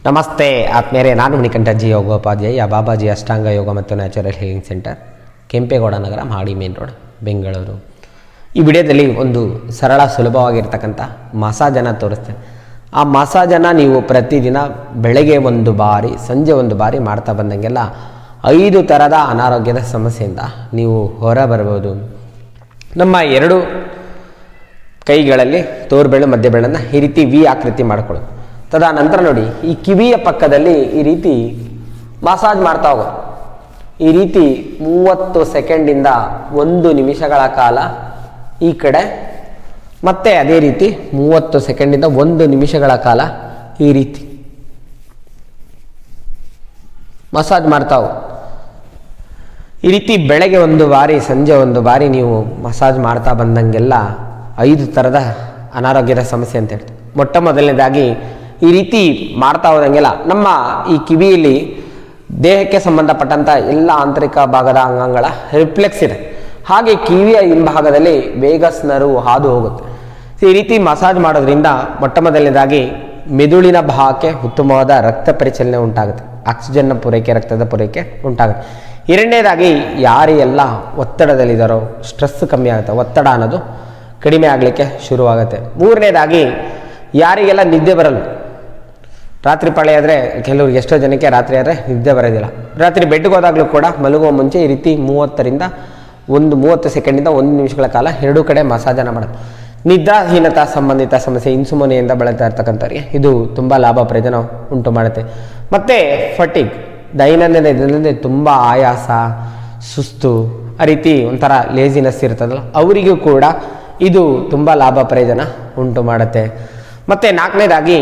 ನಮಸ್ತೆ ಆತ್ಮೀಯರೇ, ನಾನು ಮಣಿಕಂಠಜಿ ಯೋಗೋಪಾಧ್ಯಾಯ ಬಾಬಾಜಿ ಅಷ್ಟಾಂಗ ಯೋಗ ಮತ್ತು ನ್ಯಾಚುರಲ್ ಹೀಲಿಂಗ್ ಸೆಂಟರ್, ಕೆಂಪೇಗೌಡ ನಗರ, ಮಹಡಿ ಮೇನ್ ರೋಡ್, ಬೆಂಗಳೂರು. ಈ ವಿಡಿಯೋದಲ್ಲಿ ಒಂದು ಸರಳ ಸುಲಭವಾಗಿರ್ತಕ್ಕಂಥ ಮಸಾಜನ್ನು ತೋರಿಸ್ತೇನೆ. ಆ ಮಸಾಜನ್ನು ನೀವು ಪ್ರತಿದಿನ ಬೆಳಗ್ಗೆ ಒಂದು ಬಾರಿ, ಸಂಜೆ ಒಂದು ಬಾರಿ ಮಾಡ್ತಾ ಬಂದಂಗೆಲ್ಲ 5 ಥರದ ಅನಾರೋಗ್ಯದ ಸಮಸ್ಯೆಯಿಂದ ನೀವು ಹೊರ ಬರ್ಬೋದು. ನಮ್ಮ 2 ಕೈಗಳಲ್ಲಿ ತೋರ್ಬೆಳು ಮಧ್ಯಬೆಳ್ಳನ್ನು ಈ ರೀತಿ ವಿ ಆಕೃತಿ ಮಾಡ್ಕೊಳ್ಳೋದು. ತದನಂತರ ನೋಡಿ, ಈ ಕಿವಿಯ ಪಕ್ಕದಲ್ಲಿ ಈ ರೀತಿ ಮಸಾಜ್ ಮಾಡ್ತಾ ಹೋಗೋದು. ಈ ರೀತಿ 30 ಸೆಕೆಂಡಿಂದ 1 ನಿಮಿಷಗಳ ಕಾಲ ಈ ಕಡೆ, ಮತ್ತೆ ಅದೇ ರೀತಿ 30 ಸೆಕೆಂಡಿಂದ 1 ನಿಮಿಷಗಳ ಕಾಲ ಈ ರೀತಿ ಮಸಾಜ್ ಮಾಡ್ತಾ ಹೋಗಿ. ಈ ರೀತಿ ಬೆಳಗ್ಗೆ ಒಂದು ಬಾರಿ, ಸಂಜೆ ಒಂದು ಬಾರಿ ನೀವು ಮಸಾಜ್ ಮಾಡ್ತಾ ಬಂದಂಗೆಲ್ಲ 5 ಥರದ ಅನಾರೋಗ್ಯದ ಸಮಸ್ಯೆ ಅಂತ ಹೇಳ್ತೀವಿ. ಮೊಟ್ಟ ಮೊದಲನೇದಾಗಿ ಈ ರೀತಿ ಮಾಡ್ತಾ ಹೋದಂಗೆಲ್ಲ ನಮ್ಮ ಈ ಕಿವಿಯಲ್ಲಿ ದೇಹಕ್ಕೆ ಸಂಬಂಧಪಟ್ಟಂಥ ಎಲ್ಲ ಆಂತರಿಕ ಭಾಗದ ಅಂಗಗಳ ರಿಫ್ಲೆಕ್ಸ್ ಇದೆ. ಹಾಗೆ ಕಿವಿಯ ಹಿಂಭಾಗದಲ್ಲಿ ವೇಗಸ್ ನರ್ವ್ ಹಾದು ಹೋಗುತ್ತೆ. ಈ ರೀತಿ ಮಸಾಜ್ ಮಾಡೋದ್ರಿಂದ ಮೊಟ್ಟ ಮೊದಲನೇದಾಗಿ ಮೆದುಳಿನ ಭಾಗಕ್ಕೆ ಉತ್ತಮವಾದ ರಕ್ತ ಪರಿಚಲನೆ ಉಂಟಾಗುತ್ತೆ, ಆಕ್ಸಿಜನ್ನ ಪೂರೈಕೆ, ರಕ್ತದ ಪೂರೈಕೆ ಉಂಟಾಗುತ್ತೆ. ಎರಡನೇದಾಗಿ ಯಾರೆಲ್ಲ ಒತ್ತಡದಲ್ಲಿದ್ದಾರೋ ಸ್ಟ್ರೆಸ್ ಕಮ್ಮಿ ಆಗುತ್ತೆ, ಒತ್ತಡ ಅನ್ನೋದು ಕಡಿಮೆ ಆಗಲಿಕ್ಕೆ ಶುರುವಾಗುತ್ತೆ. ಮೂರನೇದಾಗಿ ಯಾರಿಗೆಲ್ಲ ನಿದ್ದೆ ಬರಲ್ಲ, ರಾತ್ರಿ ಪಾಳಿ ಆದರೆ ಕೆಲವ್ರಿಗೆ, ಎಷ್ಟೋ ಜನಕ್ಕೆ ರಾತ್ರಿ ಆದರೆ ನಿದ್ದೆ ಬರೋದಿಲ್ಲ. ರಾತ್ರಿ ಬೆಡ್ಗೆ ಹೋದಾಗಲೂ ಕೂಡ ಮಲಗುವ ಮುಂಚೆ ಈ ರೀತಿ 30 ಸೆಕೆಂಡಿಂದ 1 ನಿಮಿಷಗಳ ಕಾಲ 2 ಕಡೆ ಮಸಾಜನ್ನು ಮಾಡೋದು. ನಿದ್ರಾಹೀನತಾ ಸಂಬಂಧಿತ ಸಮಸ್ಯೆ, ಇನ್ಸುಮನಿಯಿಂದ ಬಳಲ್ತಾ ಇರ್ತಕ್ಕಂಥವ್ರಿಗೆ ಇದು ತುಂಬ ಲಾಭ ಪ್ರಯೋಜನ ಉಂಟು ಮಾಡುತ್ತೆ. ಮತ್ತು ಫಟಿಗ್, ದೈನಂದಿನ ದಿನದಲ್ಲಿ ತುಂಬ ಆಯಾಸ, ಸುಸ್ತು, ಆ ರೀತಿ ಒಂಥರ ಲೇಜಿನೆಸ್ ಇರ್ತದಲ್ಲ, ಅವರಿಗೂ ಕೂಡ ಇದು ತುಂಬ ಲಾಭ ಪ್ರಯೋಜನ ಉಂಟು ಮಾಡುತ್ತೆ. ಮತ್ತು 4ನೇದಾಗಿ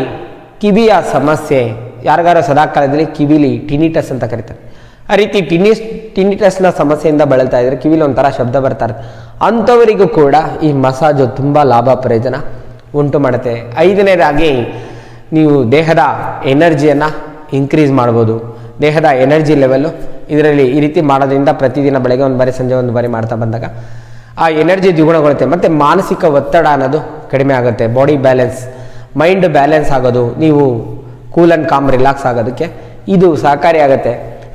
ಕಿವಿಯ ಸಮಸ್ಯೆ, ಯಾರಿಗಾರು ಸದಾಕಾಲದಲ್ಲಿ ಕಿವಿಲಿ ಟಿನಿಟಸ್ ಅಂತ ಕರೀತಾರೆ, ಆ ರೀತಿ ಟಿನಿಟಸ್ನ ಸಮಸ್ಯೆಯಿಂದ ಬಳಲ್ತಾ ಇದ್ರೆ ಕಿವಿಲಿ ಒಂಥರ ಶಬ್ದ ಬರ್ತಾ ಇರುತ್ತೆ, ಅಂಥವರಿಗೂ ಕೂಡ ಈ ಮಸಾಜು ತುಂಬ ಲಾಭ ಪ್ರಯೋಜನ ಉಂಟು ಮಾಡುತ್ತೆ. 5ನೇದಾಗಿ ನೀವು ದೇಹದ ಎನರ್ಜಿಯನ್ನು ಇನ್ಕ್ರೀಸ್ ಮಾಡ್ಬೋದು. ದೇಹದ ಎನರ್ಜಿ ಲೆವೆಲ್ಲು ಇದರಲ್ಲಿ ಈ ರೀತಿ ಮಾಡೋದ್ರಿಂದ ಪ್ರತಿದಿನ ಬೆಳಗ್ಗೆ ಒಂದು ಬಾರಿ, ಸಂಜೆ ಒಂದು ಬಾರಿ ಮಾಡ್ತಾ ಬಂದಾಗ ಆ ಎನರ್ಜಿ ದ್ವಿಗುಣಗೊಳ್ಳುತ್ತೆ. ಮತ್ತು ಮಾನಸಿಕ ಒತ್ತಡ ಅನ್ನೋದು ಕಡಿಮೆ ಆಗುತ್ತೆ, ಬಾಡಿ ಬ್ಯಾಲೆನ್ಸ್, ಮೈಂಡ್ ಬ್ಯಾಲೆನ್ಸ್ ಆಗೋದು, ನೀವು ಕೂಲ್ ಆ್ಯಂಡ್ ಕಾಮ್ ರಿಲ್ಯಾಕ್ಸ್ ಆಗೋದಕ್ಕೆ ಇದು ಸಹಕಾರಿಯಾಗುತ್ತೆ.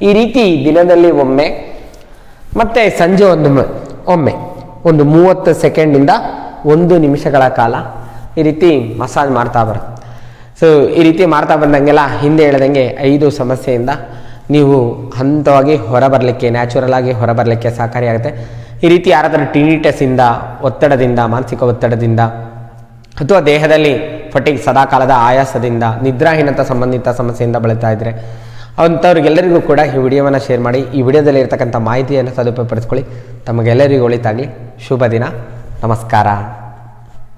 ಈ ರೀತಿ ದಿನದಲ್ಲಿ ಒಮ್ಮೆ ಮತ್ತು ಸಂಜೆ ಒಮ್ಮೆ ಒಂದು 30 ಸೆಕೆಂಡಿಂದ 1 ನಿಮಿಷಗಳ ಕಾಲ ಈ ರೀತಿ ಮಸಾಜ್ ಮಾಡ್ತಾ ಬರುತ್ತೆ. ಸೊ ಈ ರೀತಿ ಮಾಡ್ತಾ ಬಂದಂಗೆಲ್ಲ ಹಿಂದೆ ಹೇಳ್ದಂಗೆ 5 ಸಮಸ್ಯೆಯಿಂದ ನೀವು ಹಂತವಾಗಿ ಹೊರಬರಲಿಕ್ಕೆ, ನ್ಯಾಚುರಲ್ ಆಗಿ ಹೊರಬರಲಿಕ್ಕೆ ಸಹಕಾರಿಯಾಗುತ್ತೆ. ಈ ರೀತಿ ಯಾರಾದರೂ ಟಿನಿಟಸ್ಸಿಂದ, ಒತ್ತಡದಿಂದ, ಮಾನಸಿಕ ಒತ್ತಡದಿಂದ, ಅಥವಾ ದೇಹದಲ್ಲಿ ಫಟಿಗ್, ಸದಾಕಾಲದ ಆಯಾಸದಿಂದ, ನಿದ್ರಾಹೀನತಾ ಸಂಬಂಧಿತ ಸಮಸ್ಯೆಯಿಂದ ಬಳಲ್ತಾ ಇದ್ದರೆ ಅಂಥವ್ರಿಗೆಲ್ಲರಿಗೂ ಕೂಡ ಈ ವಿಡಿಯೋವನ್ನು ಶೇರ್ ಮಾಡಿ. ಈ ವಿಡಿಯೋದಲ್ಲಿ ಇರ್ತಕ್ಕಂಥ ಮಾಹಿತಿಯನ್ನು ಸದುಪಯೋಗಪಡಿಸ್ಕೊಳ್ಳಿ. ತಮಗೆಲ್ಲರಿಗೂ ಒಳಿತಾಗಲಿ. ಶುಭ ದಿನ. ನಮಸ್ಕಾರ.